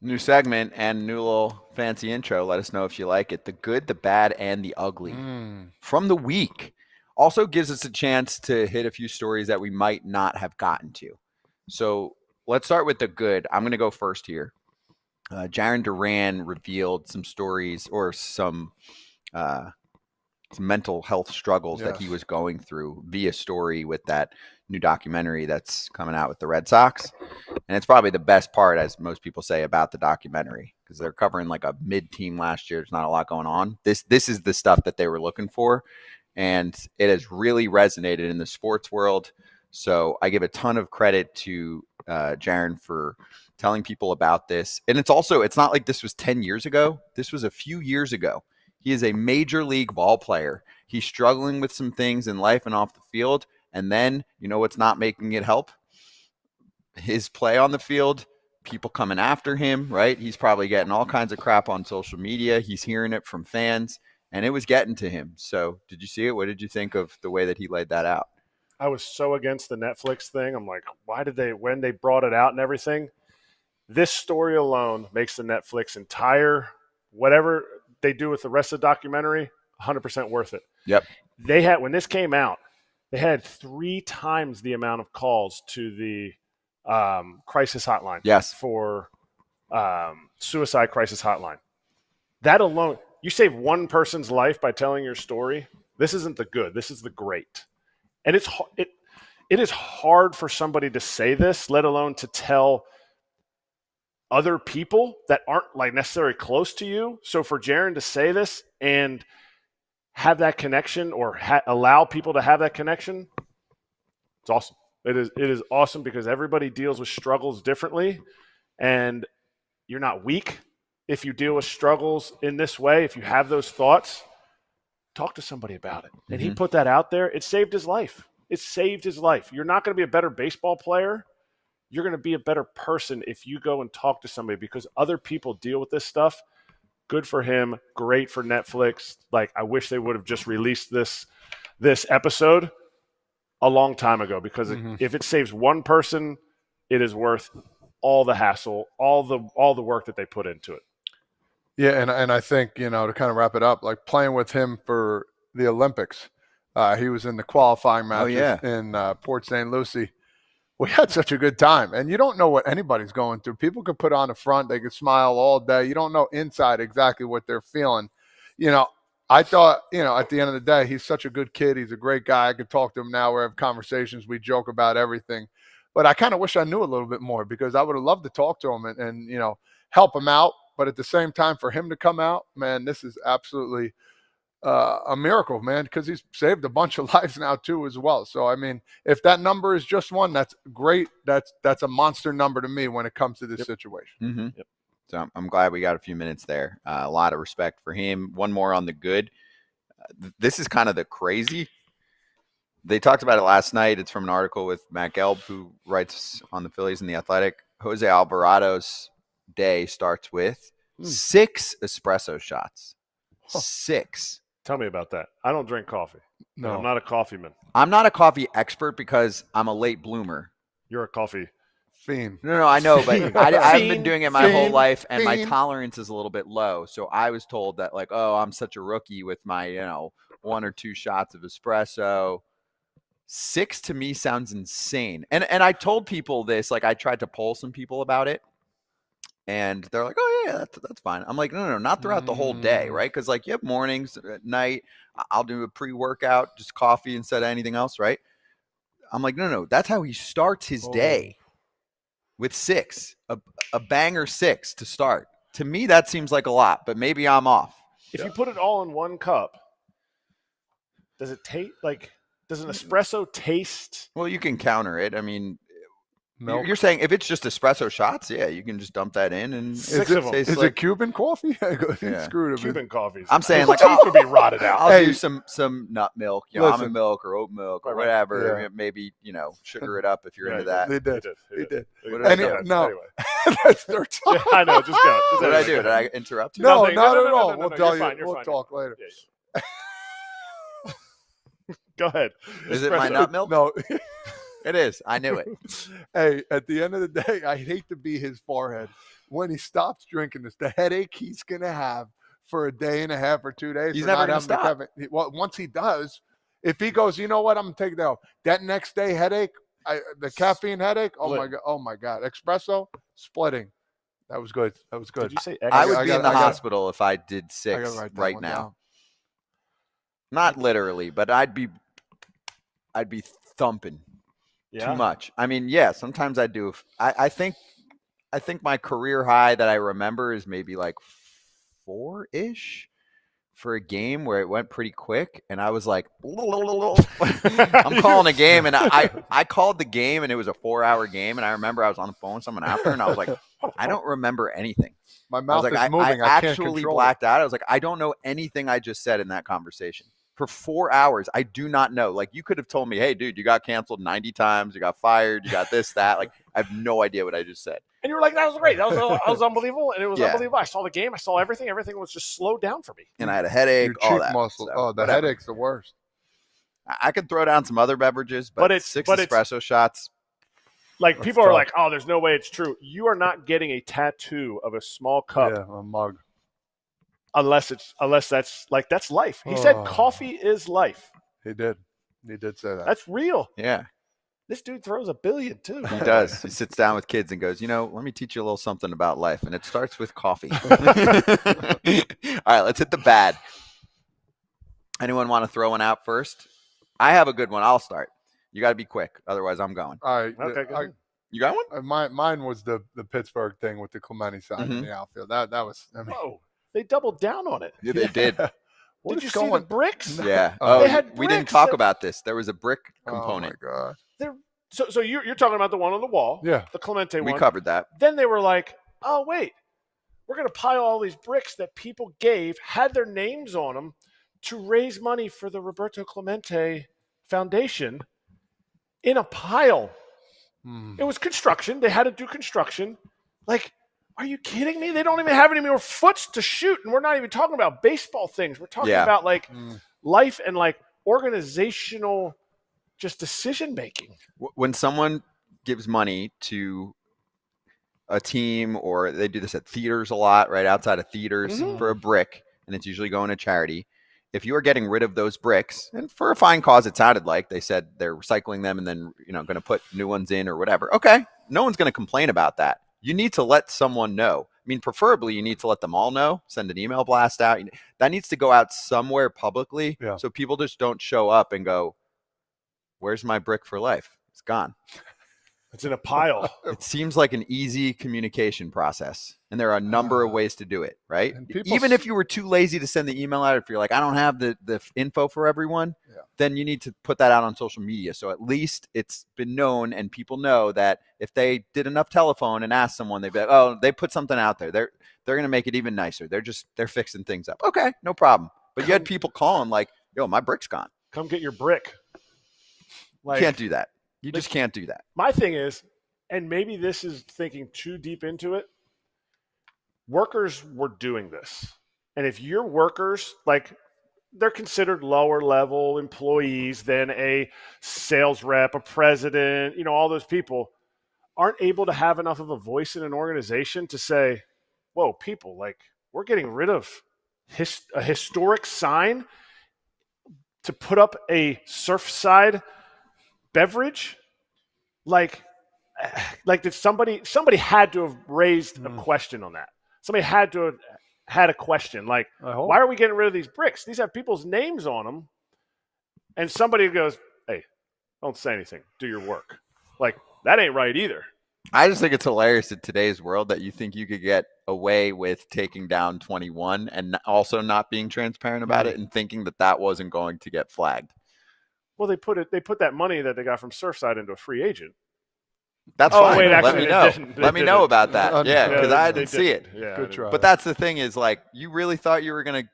New segment and new little fancy intro. Let us know if you like it. The good, the bad, and the ugly from the week. Also gives us a chance to hit a few stories that we might not have gotten to. So let's start with the good. I'm going to go first here. Jarren Duran revealed some stories or uh, some mental health struggles that he was going through via story with that new documentary that's coming out with the Red Sox. And it's probably the best part, as most people say, about the documentary, because they're covering like a mid-team last year. There's not a lot going on. This is the stuff that they were looking for, and it has really resonated in the sports world. So I give a ton of credit to Jarren for telling people about this. And it's not like this was 10 years ago. This was a few years ago. He is a major league ball player. He's struggling with some things in life and off the field. And then, you know what's not making it help? His play on the field, people coming after him, right? He's probably getting all kinds of crap on social media. He's hearing it from fans, and it was getting to him. So did you see it? What did you think of the way that he laid that out? I was so against the Netflix thing. I'm like, when they brought it out and everything, this story alone makes the Netflix entire, whatever they do with the rest of the documentary, 100% worth it. Yep. When this came out, they had 3 times the amount of calls to the crisis hotline. Yes. For suicide crisis hotline. That alone, you save one person's life by telling your story. This isn't the good. This is the great. And it is hard for somebody to say this, let alone to tell other people that aren't like necessarily close to you. So for Jarren to say this and have that connection or allow people to have that connection, it's awesome. It is awesome because everybody deals with struggles differently, and you're not weak if you deal with struggles in this way. If you have those thoughts, talk to somebody about it. And he put that out there. It saved his life. It saved his life. You're not going to be a better baseball player. You're going to be a better person if you go and talk to somebody, because other people deal with this stuff. Good for him. Great for Netflix. Like, I wish they would have just released this episode a long time ago, because if it saves one person, it is worth all the hassle, all the work that they put into it. Yeah, and I think, to kind of wrap it up, like playing with him for the Olympics, he was in the qualifying matches in Port St. Lucie. We had such a good time, and you don't know what anybody's going through. People could put on a front, they could smile all day. You don't know inside exactly what they're feeling. I thought, at the end of the day, he's such a good kid. He's a great guy. I could talk to him now. We have conversations. We joke about everything. But I kind of wish I knew a little bit more, because I would have loved to talk to him and help him out. But at the same time, for him to come out, man, this is absolutely a miracle, man, because he's saved a bunch of lives now too as well. So, I mean, if that number is just one, that's great. That's a monster number to me when it comes to this situation. Yep. So I'm glad we got a few minutes there. A lot of respect for him. One more on the good. This is kind of the crazy. They talked about it last night. It's from an article with Matt Gelb, who writes on the Phillies and the Athletic. Jose Alvarado's day starts with 6 espresso shots. 6. Tell me about that. I don't drink coffee. No, I'm not a coffee man. I'm not a coffee expert because I'm a late bloomer. You're a coffee fiend. No, I know, but I've been doing it my whole life, and my tolerance is a little bit low. So I was told that, like, oh, I'm such a rookie with my, 1 or 2 shots of espresso. 6 to me sounds insane. And I told people this, like, I tried to poll some people about it, and they're like, oh, yeah, that's fine. I'm like, no, not throughout the whole day, right? Because, like, you have mornings, at night, I'll do a pre-workout, just coffee instead of anything else, right? I'm like, no, that's how he starts his day, with 6, a banger 6 to start. To me, that seems like a lot, but maybe I'm off. If you put it all in one cup, does it taste like? Does an espresso taste? Well, you can counter it. I mean, Milk. You're saying if it's just espresso shots, yeah, you can just dump that in and 6 of them. Is it Cuban coffee? Screwed up. Cuban coffees. I'm saying, like, teeth would be rotted out. I'll do some nut milk, almond milk or oat milk or Right. whatever. Yeah. Maybe, sugar it up if you're into that. They did. He did. What did I do? No, Anyway. that's their time. Yeah, I know. Just go. What did I do? Did I interrupt you? No, Nothing. not No, at all. We'll you're tell you. fine, you're We'll fine, talk you're later. Yeah. Go ahead. Is it my nut milk? No. It is. I knew it. Hey, at the end of the day, I hate to be his forehead. When he stops drinking this, the headache he's going to have for a day and a half or 2 days. He's for never not gonna having stop. caffeine. Well, once he does, if he goes, you know what, I'm going to take that off. That next day headache, the caffeine headache, oh my God. Espresso, splitting. That was good. That was good. Did you say I would I be got- in the I got- hospital if I did I 6 gotta write that right one now. down. Not literally, but I'd be thumping too much. I mean, yeah, sometimes I do. I think my career high that I remember is maybe like 4-ish for a game where it went pretty quick, and I was like, I'm calling a game, and I called the game, and it was a 4-hour game, and I remember I was on the phone with someone after, and I was like, I don't remember anything. My I was mouth like, is moving. I can't actually control blacked out. I was like, I don't know anything I just said in that conversation. For 4 hours, I do not know. Like, you could have told me, hey, dude, you got canceled 90 times. You got fired. You got this, that. Like, I have no idea what I just said. And you were like, that was great. That was unbelievable. And it was Yeah. unbelievable. I saw the game. I saw everything. Everything was just slowed down for me. And I had a headache, Your all cheek that. muscle. So, Oh, the whatever. headache's the worst. I could throw down some other beverages, but it's- 6 but it's- espresso shots. Like, That's people are tough. like, oh, there's no way it's true. You are not getting a tattoo of a small cup Yeah, a mug. unless that's life. He said Oh. coffee is life. He did. He did say that. That's real. Yeah, This dude throws $1 billion too. he does. He sits down with kids and goes, let me teach you a little something about life. And it starts with coffee. All right, let's hit the bad. Anyone want to throw one out first? I have a good one. I'll start. You got to be quick. Otherwise, I'm going. All right. Okay, go ahead. You got one? Mine was the Pittsburgh thing with the Clemente sign in Mhm. the outfield. That was. I mean, Whoa, they doubled down on it. Yeah, they did. What Did is you see going? the bricks? Yeah. Oh, Oh, They had we didn't bricks talk that- about this. There was a brick Oh component. my God. So you're talking about the one on the wall, Yeah. the Clemente We one. covered that. Then they were like, oh, wait, we're going to pile all these bricks that people had their names on them to raise money for the Roberto Clemente Foundation in a pile. It was construction. They had to do construction. Like, are you kidding me? They don't even have any more foots to shoot. And we're not even talking about baseball things. We're talking Yeah. about, like, life and, like, organizational just decision making. When someone gives money to a team, or they do this at theaters a lot, right outside of theaters for a brick, and it's usually going to charity. If you are getting rid of those bricks, and for a fine cause, it sounded like they said they're recycling them and then going to put new ones in or whatever. Okay, no one's going to complain about that. You need to let someone know. I mean, preferably you need to let them all know. Send an email blast out. That needs to go out somewhere publicly, so people just don't show up and go, "Where's my brick for life? It's gone." It's in a pile. It seems like an easy communication process, and there are a number of ways to do it, right? Even if you were too lazy to send the email out, if you're like, I don't have the info for everyone, then you need to put that out on social media. So at least it's been known, and people know that if they did enough telephone and asked someone, they'd be like, oh, they put something out there. They're going to make it even nicer. They're fixing things up. Okay, no problem. But you had people calling like, yo, my brick's gone. Come get your brick. You can't do that. You just can't do that. My thing is, and maybe this is thinking too deep into it, workers were doing this. And if your workers, like, they're considered lower level employees than a sales rep, a president, all those people aren't able to have enough of a voice in an organization to say, whoa, people, like, we're getting rid of a historic sign to put up a Surfside beverage. Like did somebody had to have raised a question on that. Somebody had to have had a question like, why are we getting rid of these bricks? These have people's names on them. And somebody goes, hey, don't say anything. Do your work. Like, that ain't right either. I just think it's hilarious in today's world that you think you could get away with taking down 21 and also not being transparent about it and thinking that wasn't going to get flagged. Well, they put that money that they got from Surfside into a free agent. That's fine. Wait, Let actually, me know. Let me know about that. Yeah, because I didn't see it. Yeah, Good try. But that's the thing is, like, you really thought you were going to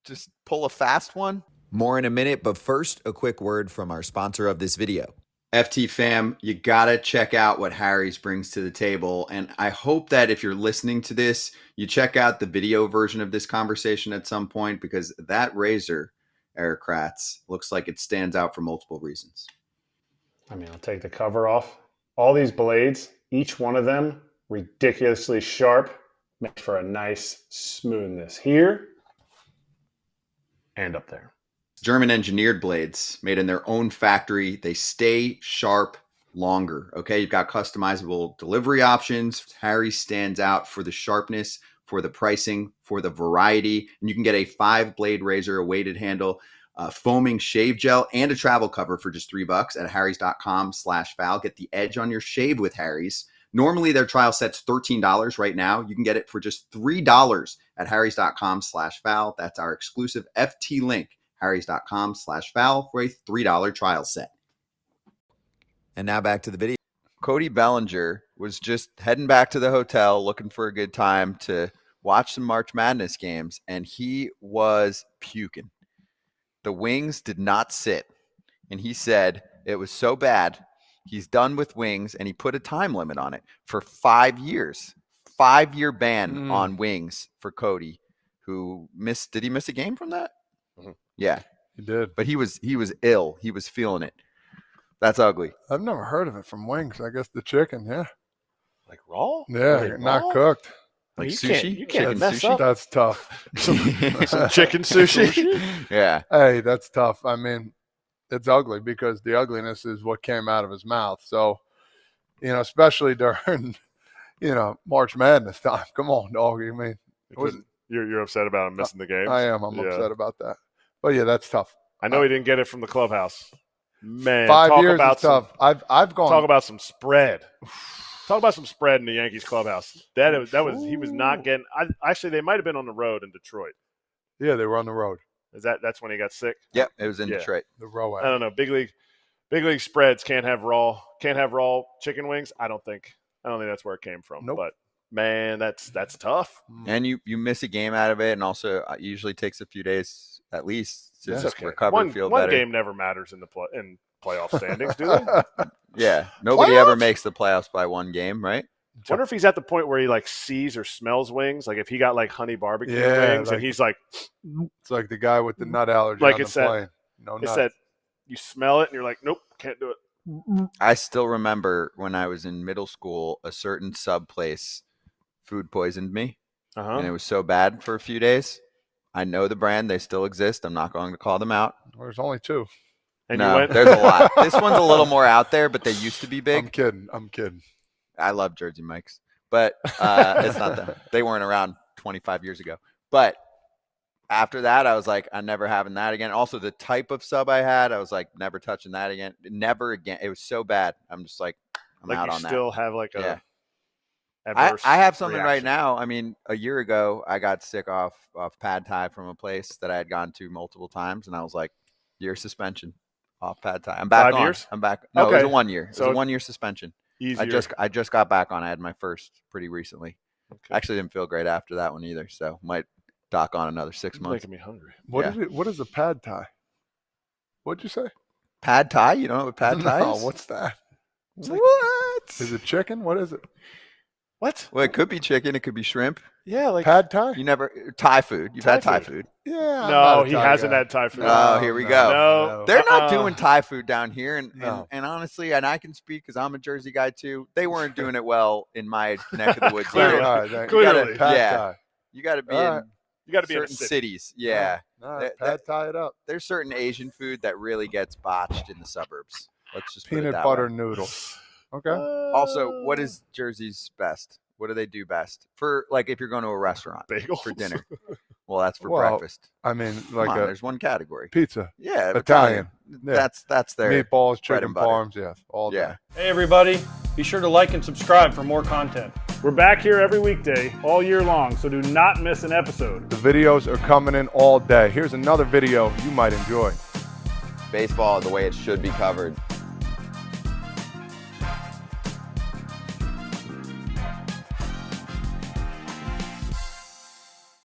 just pull a fast one? More in a minute, but first, a quick word from our sponsor of this video. FT fam, you got to check out what Harry's brings to the table. And I hope that if you're listening to this, you check out the video version of this conversation at some point, because that razor, Eric Kratz, looks like it stands out for multiple reasons. I mean, I'll take the cover off. All these blades, each one of them ridiculously sharp, makes for a nice smoothness here and up there. German engineered blades made in their own factory. They stay sharp longer. Okay, you've got customizable delivery options. Harry's stands out for the sharpness, for the pricing, for the variety, and you can get a 5-blade razor, a weighted handle, foaming shave gel, and a travel cover for just $3 at harrys.com/Val. Get the edge on your shave with Harry's. Normally their trial set's $13 right now. You can get it for just $3 at harrys.com/Val. That's our exclusive FT link, harrys.com/Val, for a $3 trial set. And now back to the video. Cody Bellinger was just heading back to the hotel looking for a good time to watch some March Madness games, and he was puking. The wings did not sit, and he said it was so bad, he's done with wings, and he put a time limit on it for 5 years. 5-year ban on wings for Cody, who missed. Did he miss a game from that? Mm-hmm. Yeah, He did. but he was ill. He was feeling it. That's ugly. I've never heard of it from wings. I guess the chicken, yeah. Like raw? Yeah, Like not raw? cooked. Like you sushi? You can't Chicken mess sushi? up. That's tough. Some chicken sushi. Yeah. Hey, that's tough. I mean, it's ugly because the ugliness is what came out of his mouth. So, especially during, March Madness time. Come on, dog. I mean, You're upset about him missing the game. I am. I'm upset about that. But yeah, that's tough. I know he didn't get it from the clubhouse. Man, 5 years about is tough. I've gone. Talk about some spread. Talk about some spread in the Yankees clubhouse. He was not getting. Actually, they might have been on the road in Detroit. Yeah, they were on the road. That's when he got sick? Yep, it was in Detroit. The row. I don't know. Big league spreads can't have raw chicken wings. I don't think that's where it came from. Nope. But man, that's tough. And you miss a game out of it, and also it usually takes a few days at least to recover, feel better. One game never matters in playoff standings, do they? Yeah, nobody ever makes the playoffs by one game, right? Wonder if he's at the point where he sees or smells wings, like if he got honey barbecue wings, and he's like, it's like the guy with the nut allergy like on the it's that- plane. No it's nuts. that you smell it and you're like, nope, can't do it. I still remember when I was in middle school, a certain sub place food poisoned me, and it was so bad for a few days. I know the brand; they still exist. I'm not going to call them out. There's only 2. And no, there's a lot. This one's a little more out there, but they used to be big. I'm kidding. I love Jersey Mike's, but it's not them. They weren't around 25 years ago. But after that, I was like, I'm never having that again. Also, the type of sub I had, I was like, never touching that again. Never again. It was so bad. I'm just like, I'm out on that. Still have a adverse I have something right reaction. now. I mean, a year ago, I got sick off pad thai from a place that I had gone to multiple times, and I was like, year suspension off pad thai. I'm back 5 on. years? I'm back. No, it was Okay. a 1 year. It was So a 1 year suspension. Easier. I just got back on. I had my first pretty recently. Okay. Actually, didn't feel great after that one either. So might dock on another 6 It's months. making me hungry. What is a pad thai? What'd you say? Pad thai? You don't know what pad thai No, is? what's that? What? Is it chicken? What is it? What? Well, it could be chicken. It could be shrimp. Yeah, Pad thai? You never Thai food. You've had Thai food. Yeah. I'm no, not a he Thai hasn't guy. had Thai food. Oh, here we go. No. They're not doing Thai food down here, and No. honestly, and I can speak because I'm a Jersey guy too. They weren't doing it well in my neck of the woods. Clearly. either. All right, then. Clearly. You got a pad Yeah. thai. You got to be All in right. You got to be in a certain city. cities. Yeah, All right, That- pad thai it up. there's certain Asian food that really gets botched in the suburbs. Let's just put it Peanut that butter way. noodles. Okay. Also, what is Jersey's best? What do they do best for? Like, if you're going to a restaurant Bagels for dinner. Well, that's for Well, breakfast. I mean, Come like on, a there's one category. pizza, Yeah, Italian. Yeah. That's their meatballs, bread chicken and butter. parms, yes, all Yeah. day. Hey everybody, be sure to like and subscribe for more content. We're back here every weekday, all year long, so do not miss an episode. The videos are coming in all day. Here's another video you might enjoy. Baseball the way it should be covered.